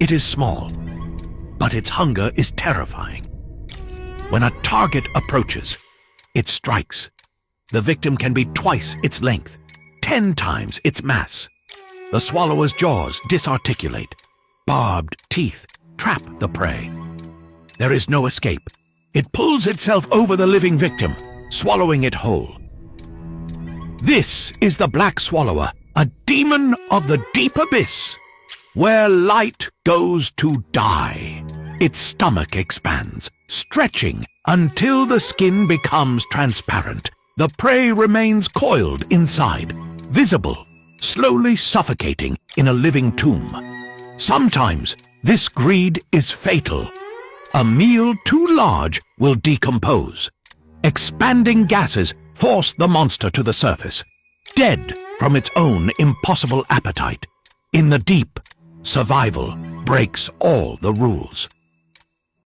It is small, but its hunger is terrifying. When a target approaches, it strikes. The victim can be twice its length, 10 times its mass. The swallower's jaws disarticulate. Barbed teeth trap the prey. There is no escape. It pulls itself over the living victim, swallowing it whole. This is the black swallower, a demon of the deep abyss, where light goes to die. Its stomach expands, stretching until the skin becomes transparent. The prey remains coiled inside, visible, slowly suffocating in a living tomb. Sometimes this greed is fatal. A meal too large will decompose. Expanding gases force the monster to the surface, dead from its own impossible appetite. In the deep, survival breaks all the rules.